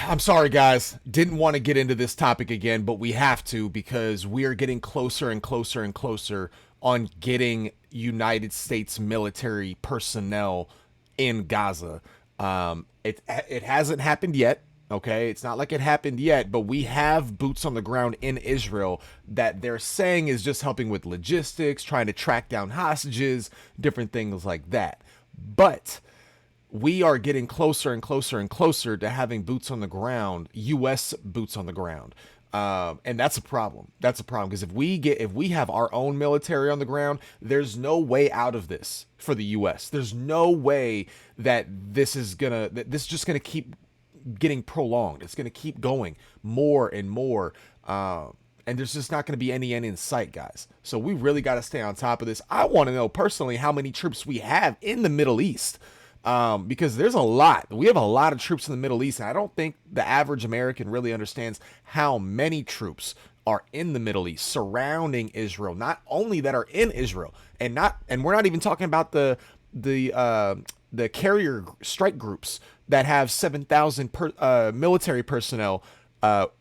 I'm sorry, guys. Didn't want to get into this topic again, but we have to because we are getting closer and closer and closer on getting United States military personnel in Gaza. It hasn't happened yet. Okay, it's not like it happened yet, but we have boots on the ground in Israel that they're saying is just helping with logistics, trying to track down hostages, different things like that. But we are getting closer and closer and closer to having boots on the ground, U.S. boots on the ground, and that's a problem. That's a problem because if we have our own military on the ground, there's no way out of this for the U.S. There's no way that this is just gonna keep getting prolonged. It's gonna keep going more and more. And there's just not going to be any end in sight, guys. So we really got to stay on top of this. I want to know personally how many troops we have in the Middle East, because there's a lot. We have a lot of troops in the Middle East, and I don't think the average American really understands how many troops are in the Middle East surrounding Israel. Not only that are in Israel, and we're not even talking about the carrier strike groups that have 7,000 military personnel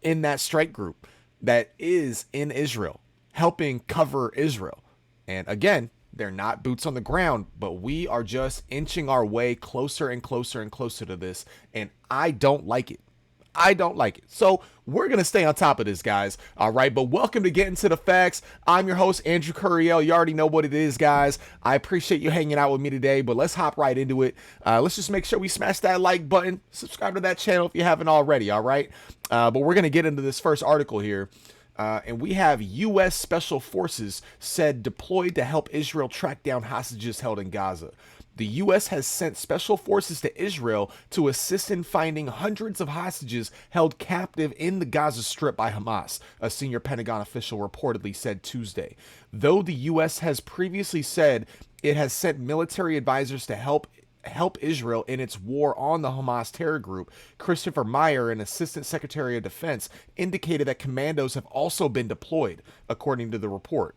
in that strike group that is in Israel, helping cover Israel. And again, they're not boots on the ground, but we are just inching our way closer and closer and closer to this. And I don't like it. I don't like it. So we're going to stay on top of this, guys. All right. But welcome to Get Into the Facts. I'm your host, Andrew Curiel. You already know what it is, guys. I appreciate you hanging out with me today, but let's hop right into it. Let's just make sure we smash that like button. Subscribe to that channel if you haven't already. All right. But we're going to get into this first article here. And we have U.S. Special Forces said deployed to help Israel track down hostages held in Gaza. The U.S. has sent special forces to Israel to assist in finding hundreds of hostages held captive in the Gaza Strip by Hamas, a senior Pentagon official reportedly said Tuesday. Though the U.S. has previously said it has sent military advisors to help Israel in its war on the Hamas terror group, Christopher Meyer, an assistant secretary of defense, indicated that commandos have also been deployed, according to the report.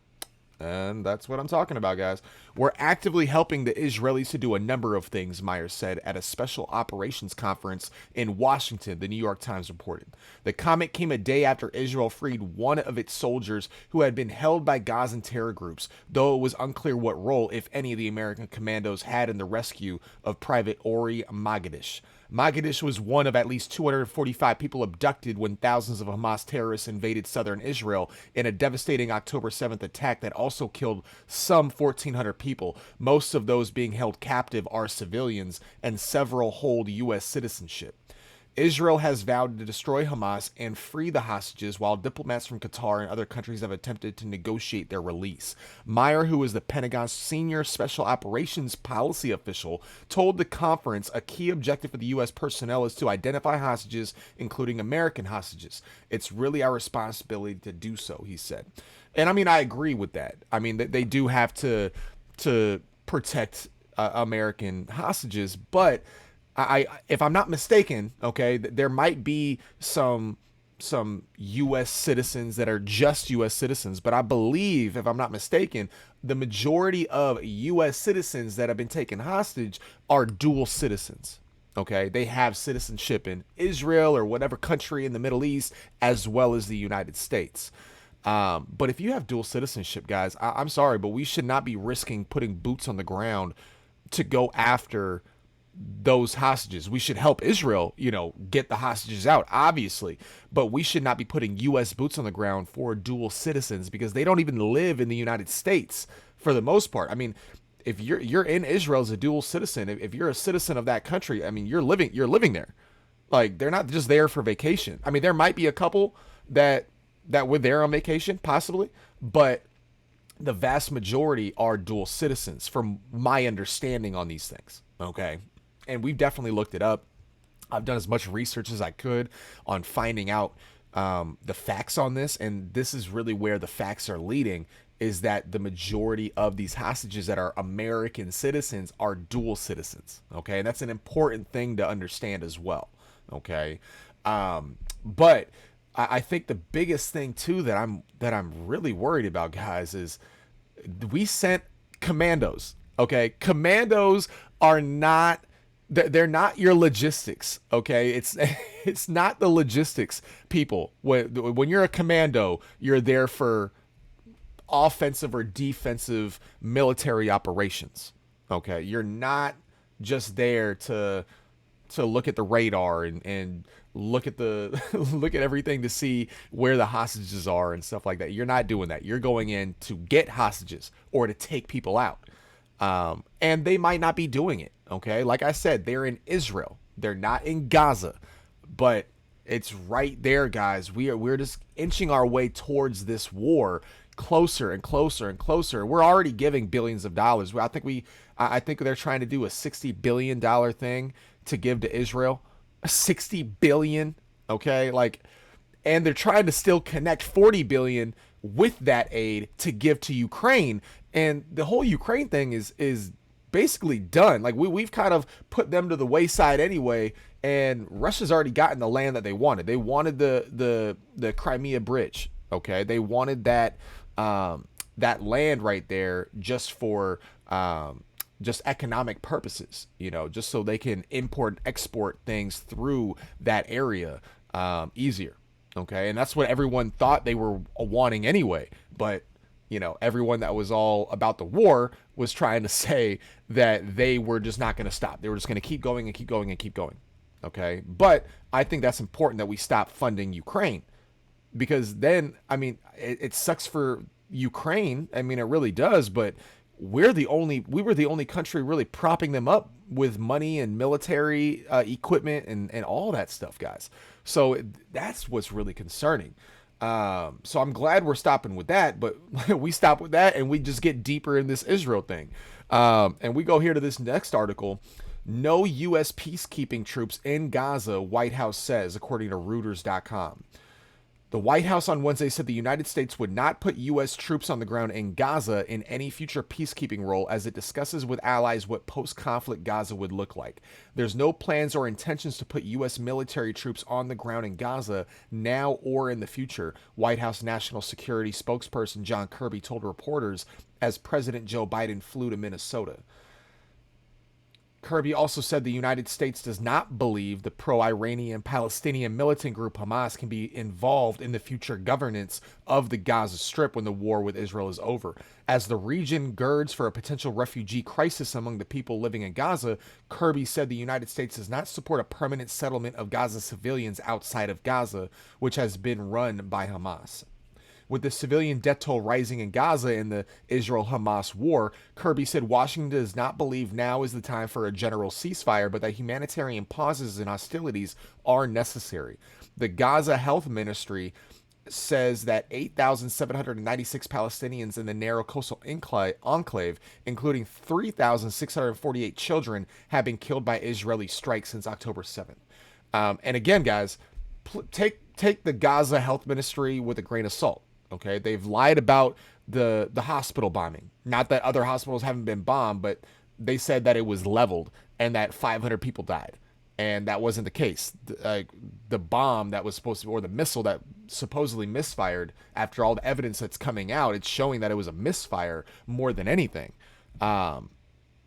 And that's what I'm talking about, guys. We're actively helping the Israelis to do a number of things, Myers said at a special operations conference in Washington, the New York Times reported. The comment came a day after Israel freed one of its soldiers who had been held by Gazan terror groups, though it was unclear what role, if any, the American commandos had in the rescue of Private Ori Magadish. Magadish was one of at least 245 people abducted when thousands of Hamas terrorists invaded southern Israel in a devastating October 7th attack that also killed some 1,400 people. Most of those being held captive are civilians, and several hold U.S. citizenship. Israel has vowed to destroy Hamas and free the hostages, while diplomats from Qatar and other countries have attempted to negotiate their release. Meyer, who is the Pentagon's senior special operations policy official, told the conference a key objective for the U.S. personnel is to identify hostages, including American hostages. It's really our responsibility to do so, he said. And I mean, I agree with that. I mean, they do have to protect American hostages, but if I'm not mistaken, okay, there might be some U.S. citizens that are just U.S. citizens, but I believe, if I'm not mistaken, the majority of U.S. citizens that have been taken hostage are dual citizens. Okay, they have citizenship in Israel or whatever country in the Middle East, as well as the United States. But if you have dual citizenship, guys, I'm sorry, but we should not be risking putting boots on the ground to go after those hostages. We should help Israel, get the hostages out, obviously, but we should not be putting U.S. boots on the ground for dual citizens because they don't even live in the United States for the most part. I mean, if you're in Israel as a dual citizen, if you're a citizen of that country, I mean, you're living there. Like, they're not just there for vacation. I mean, there might be a couple that were there on vacation, possibly, but the vast majority are dual citizens, from my understanding on these things. Okay. And we've definitely looked it up. I've done as much research as I could on finding out the facts on this. And this is really where the facts are leading, is that the majority of these hostages that are American citizens are dual citizens. Okay. And that's an important thing to understand as well. Okay. But I think the biggest thing too that I'm really worried about, guys, is we sent commandos. Okay. Commandos are not they're not your logistics, okay? It's it's not the logistics people. When you're a commando, you're there for offensive or defensive military operations. Okay, you're not just there to look at the radar and look at the look at everything to see where the hostages are and stuff like that. You're not doing that. You're going in to get hostages or to take people out. And they might not be doing it. Okay, like I said, they're in Israel. They're not in Gaza, but it's right there, guys. We're just inching our way towards this war, closer and closer and closer. We're already giving billions of dollars. I think they're trying to do a $60 billion thing to give to Israel. 60 billion, okay? Like, and they're trying to still connect 40 billion with that aid to give to Ukraine. And the whole Ukraine thing is basically done. Like we've kind of put them to the wayside anyway, and Russia's already gotten the land that they wanted. They wanted the Crimea Bridge, okay? They wanted that land right there just for just economic purposes, just so they can import and export things through that area easier. Okay. And that's what everyone thought they were wanting anyway. But, everyone that was all about the war was trying to say that they were just not going to stop. They were just going to keep going and keep going and keep going. Okay. But I think that's important that we stop funding Ukraine, because then, I mean, it sucks for Ukraine. I mean, it really does, but we were the only country really propping them up with money and military equipment and all that stuff, guys. So that's what's really concerning. So I'm glad we're stopping with that, but we stop with that and we just get deeper in this Israel thing. And we go here to this next article. No U.S. peacekeeping troops in Gaza, White House says, according to Reuters.com. The White House on Wednesday said the United States would not put U.S. troops on the ground in Gaza in any future peacekeeping role as it discusses with allies what post-conflict Gaza would look like. There's no plans or intentions to put U.S. military troops on the ground in Gaza now or in the future, White House National Security spokesperson John Kirby told reporters as President Joe Biden flew to Minnesota. Kirby also said the United States does not believe the pro-Iranian Palestinian militant group Hamas can be involved in the future governance of the Gaza Strip when the war with Israel is over. As the region girds for a potential refugee crisis among the people living in Gaza, Kirby said the United States does not support a permanent settlement of Gaza civilians outside of Gaza, which has been run by Hamas. With the civilian death toll rising in Gaza in the Israel-Hamas war, Kirby said Washington does not believe now is the time for a general ceasefire, but that humanitarian pauses in hostilities are necessary. The Gaza Health Ministry says that 8,796 Palestinians in the narrow coastal enclave, including 3,648 children, have been killed by Israeli strikes since October 7th. And again, guys, take the Gaza Health Ministry with a grain of salt. Okay, they've lied about the hospital bombing. Not that other hospitals haven't been bombed, but they said that it was leveled and that 500 people died, and that wasn't the case. The bomb that was supposed to, or the missile that supposedly misfired, after all the evidence that's coming out, it's showing that it was a misfire more than anything. That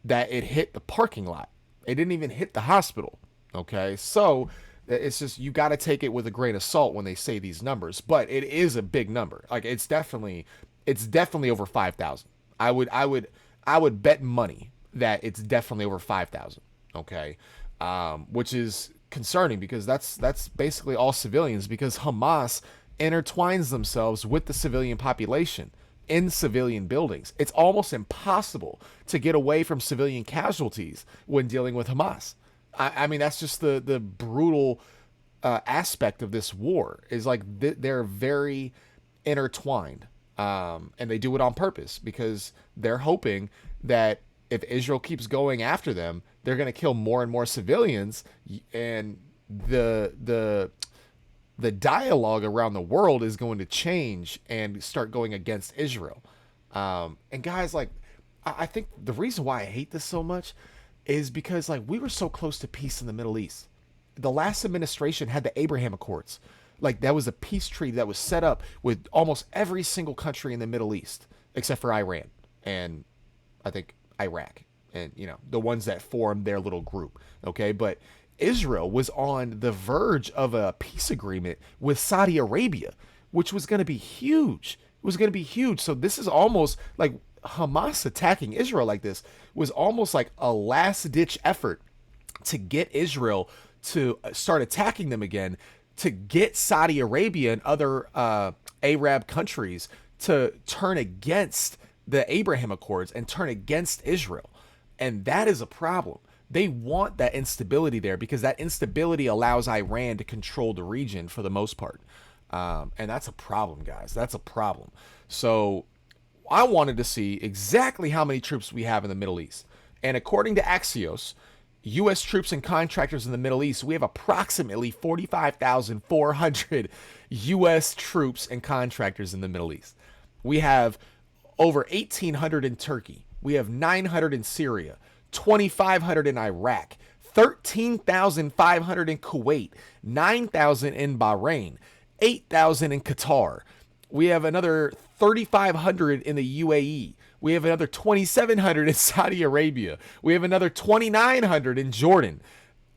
it hit the parking lot. It didn't even hit the hospital. Okay, so it's just, you got to take it with a grain of salt when they say these numbers, but it is a big number. Like it's definitely over 5,000. I would bet money that it's definitely over 5,000. Okay, which is concerning because that's basically all civilians, because Hamas intertwines themselves with the civilian population in civilian buildings. It's almost impossible to get away from civilian casualties when dealing with Hamas. I mean, that's just the brutal aspect of this war, is like they're very intertwined, and they do it on purpose because they're hoping that if Israel keeps going after them, they're going to kill more and more civilians, and the dialogue around the world is going to change and start going against Israel. And guys, like, I think the reason why I hate this so much is because, like, we were so close to peace in the Middle East. The last administration had the Abraham Accords. Like, that was a peace treaty that was set up with almost every single country in the Middle East, except for Iran and I think Iraq. and the ones that formed their little group. Okay, but Israel was on the verge of a peace agreement with Saudi Arabia, which was going to be huge. It was going to be huge. So this is almost like Hamas attacking Israel like this was almost like a last ditch effort to get Israel to start attacking them again, to get Saudi Arabia and other Arab countries to turn against the Abraham Accords and turn against Israel. And that is a problem. They want that instability there because that instability allows Iran to control the region for the most part. And that's a problem, guys. That's a problem. So I wanted to see exactly how many troops we have in the Middle East. And according to Axios, U.S. troops and contractors in the Middle East, we have approximately 45,400 U.S. troops and contractors in the Middle East. We have over 1,800 in Turkey. We have 900 in Syria, 2,500 in Iraq, 13,500 in Kuwait, 9,000 in Bahrain, 8,000 in Qatar. We have another 3,500 in the UAE. We have another 2,700 in Saudi Arabia. We have another 2,900 in Jordan.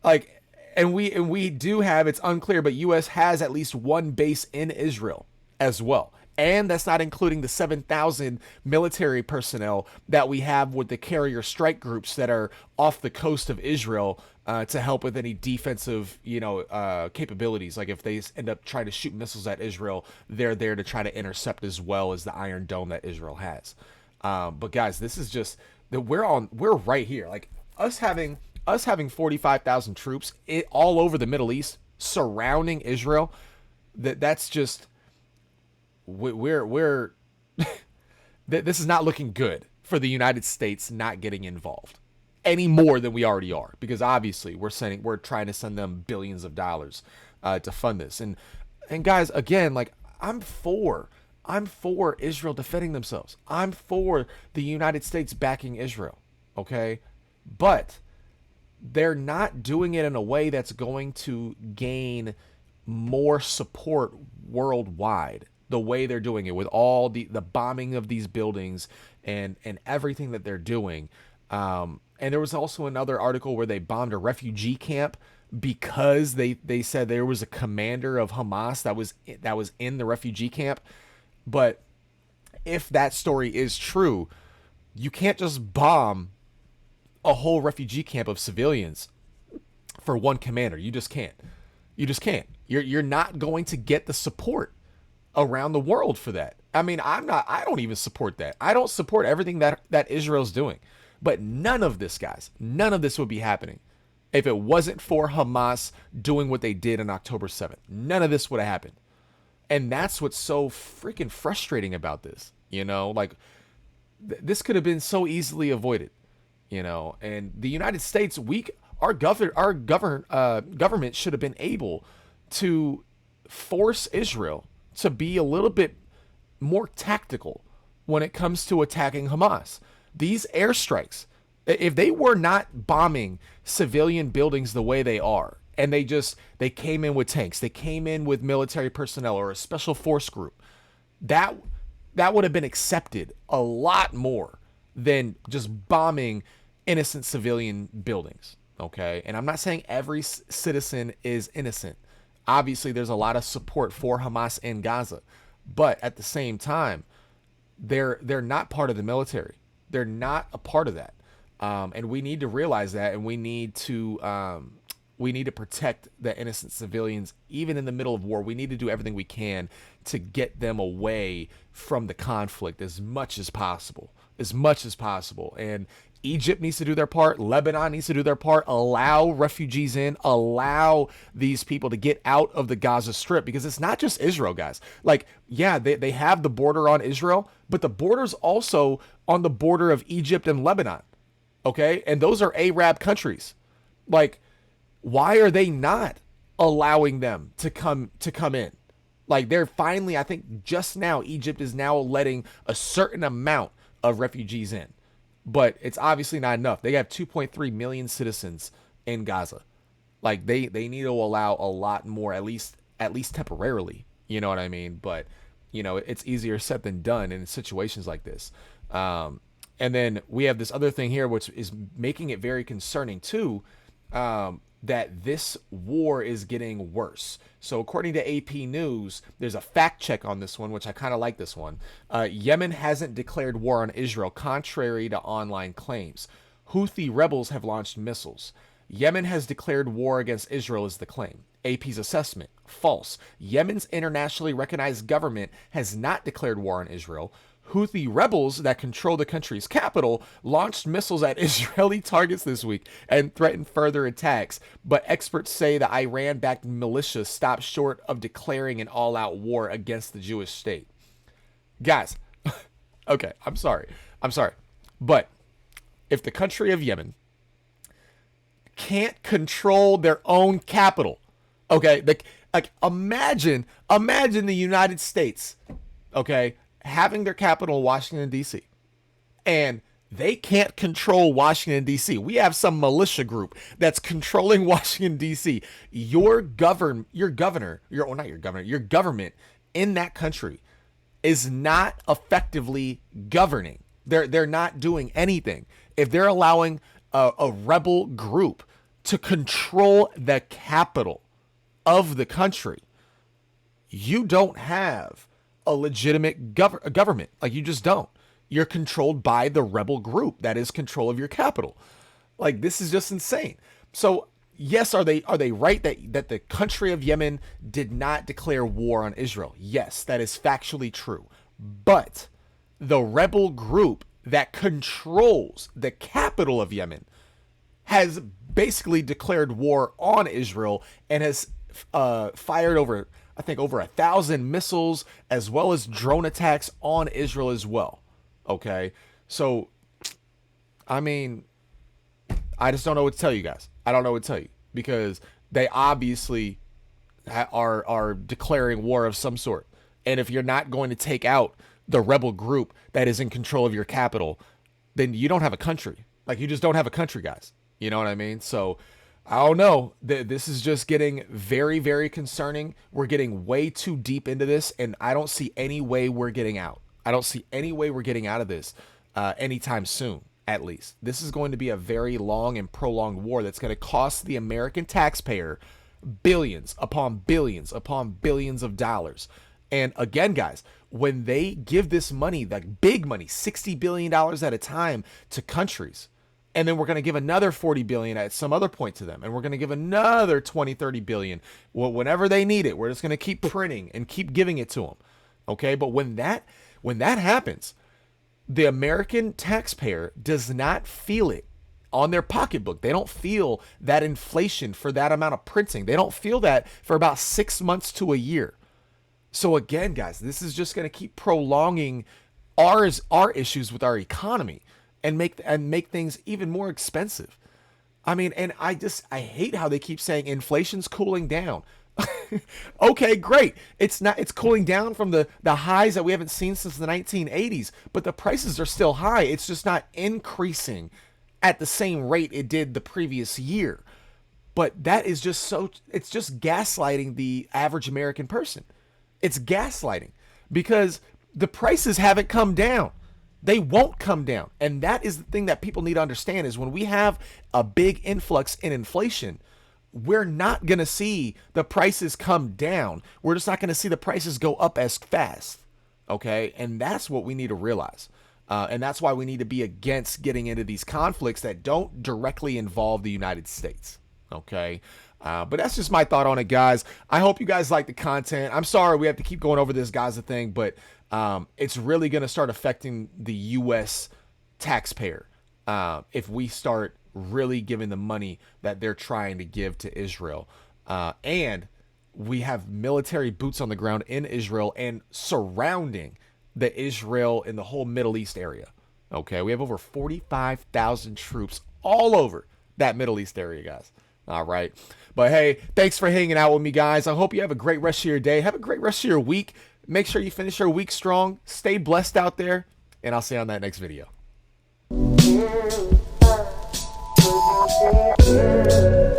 And we do have, it's unclear, but U.S. has at least one base in Israel as well. And that's not including the 7,000 military personnel that we have with the carrier strike groups that are off the coast of Israel to help with any defensive, capabilities. Like if they end up trying to shoot missiles at Israel, they're there to try to intercept as well as the Iron Dome that Israel has. But guys, this is just that we're right here. Like us having 45,000 troops all over the Middle East surrounding Israel. That's just. We're this is not looking good for the United States not getting involved any more than we already are, because obviously we're trying to send them billions of dollars to fund this. And guys, again, like I'm for Israel defending themselves. I'm for the United States backing Israel. Okay, but they're not doing it in a way that's going to gain more support worldwide. The way they're doing it with all the bombing of these buildings and everything that they're doing. And there was also another article where they bombed a refugee camp because they said there was a commander of Hamas that was in the refugee camp. But if that story is true, you can't just bomb a whole refugee camp of civilians for one commander. You just can't. You just can't. You're not going to get the support around the world for that. I mean, I don't even support that. I don't support everything that Israel's doing. But none of this, guys, none of this would be happening if it wasn't for Hamas doing what they did on October 7th. None of this would have happened. And that's what's so freaking frustrating about this. Like this could have been so easily avoided, and the United States, our government should have been able to force Israel to be a little bit more tactical when it comes to attacking Hamas. These airstrikes, if they were not bombing civilian buildings the way they are, and they came in with tanks, they came in with military personnel or a special force group, that would have been accepted a lot more than just bombing innocent civilian buildings. Okay, and I'm not saying every citizen is innocent. Obviously, there's a lot of support for Hamas in Gaza, but at the same time, they're not part of the military. They're not a part of that, and we need to realize that, and we need to protect the innocent civilians, even in the middle of war. We need to do everything we can to get them away from the conflict as much as possible, and Egypt needs to do their part. Lebanon needs to do their part. Allow refugees in. Allow these people to get out of the Gaza Strip, because it's not just Israel, guys. Like, yeah, they have the border on Israel, but the border's also on the border of Egypt and Lebanon. Okay? And those are Arab countries. Like, why are they not allowing them to come in? Like, they're finally, I think just now, Egypt is now letting a certain amount of refugees in. But it's obviously not enough. They have 2.3 million citizens in Gaza. Like they need to allow a lot more, at least temporarily. You know what I mean? But it's easier said than done in situations like this. And then we have this other thing here, which is making it very concerning too, that this war is getting worse. So according to AP News, there's a fact check on this one, which I kind of like this one. Yemen hasn't declared war on Israel, contrary to online claims. Houthi rebels have launched missiles. Yemen has declared war against Israel is the claim. AP's assessment, false. Yemen's internationally recognized government has not declared war on Israel. Houthi rebels that control the country's capital launched missiles at Israeli targets this week and threatened further attacks. But experts say the Iran-backed militia stopped short of declaring an all-out war against the Jewish state. Guys, okay, I'm sorry. But if the country of Yemen can't control their own capital, okay, like imagine the United States, okay, having their capital in Washington, D.C., and they can't control Washington, D.C. We have some militia group that's controlling Washington, D.C. Your government in that country is not effectively governing. They're not doing anything. If they're allowing a rebel group to control the capital of the country, you don't have a legitimate government. Like, you just don't. You're controlled by the rebel group that is control of your capital. Like, this is just insane. So yes, are they right that the country of Yemen did not declare war on Israel? Yes, that is factually true. But the rebel group that controls the capital of Yemen has basically declared war on Israel and has fired over 1,000 missiles as well as drone attacks on Israel as well. Okay, so I mean, I just don't know what to tell you guys. I don't know what to tell you, because they obviously are declaring war of some sort. And if you're not going to take out the rebel group that is in control of your capital, then you don't have a country. Like, you just don't have a country, guys. You know what I mean? So I don't know. This is just getting very, very concerning. We're getting way too deep into this, and I don't see any way we're getting out. I don't see any way we're getting out of this anytime soon, at least. This is going to be a very long and prolonged war that's going to cost the American taxpayer billions upon billions upon billions of dollars. And again, guys, when they give this money, like big money, $60 billion at a time to countries, and then we're going to give another 40 billion at some other point to them, and we're going to give another 20, 30 billion. Well, whenever they need it, we're just going to keep printing and keep giving it to them. Okay. But when that happens, the American taxpayer does not feel it on their pocketbook. They don't feel that inflation for that amount of printing. They don't feel that for about 6 months to a year. So again, guys, this is just going to keep prolonging our issues with our economy and make things even more expensive. I mean, and I hate how they keep saying inflation's cooling down. Okay, great. It's cooling down from the highs that we haven't seen since the 1980s, but the prices are still high. It's just not increasing at the same rate it did the previous year. But that is just it's just gaslighting the average American person. It's gaslighting, because the prices haven't come down. They won't come down. And that is the thing that people need to understand, is when we have a big influx in inflation, we're not going to see the prices come down. We're just not going to see the prices go up as fast. Okay. And that's what we need to realize. And that's why we need to be against getting into these conflicts that don't directly involve the United States. Okay. But that's just my thought on it, guys. I hope you guys like the content. I'm sorry we have to keep going over this Gaza thing, but it's really going to start affecting the U.S. taxpayer if we start really giving the money that they're trying to give to Israel. And we have military boots on the ground in Israel and surrounding the Israel in the whole Middle East area. Okay, we have over 45,000 troops all over that Middle East area, guys. All right. But hey, thanks for hanging out with me, guys. I hope you have a great rest of your day. Have a great rest of your week. Make sure you finish your week strong. Stay blessed out there. And I'll see you on that next video. Yeah.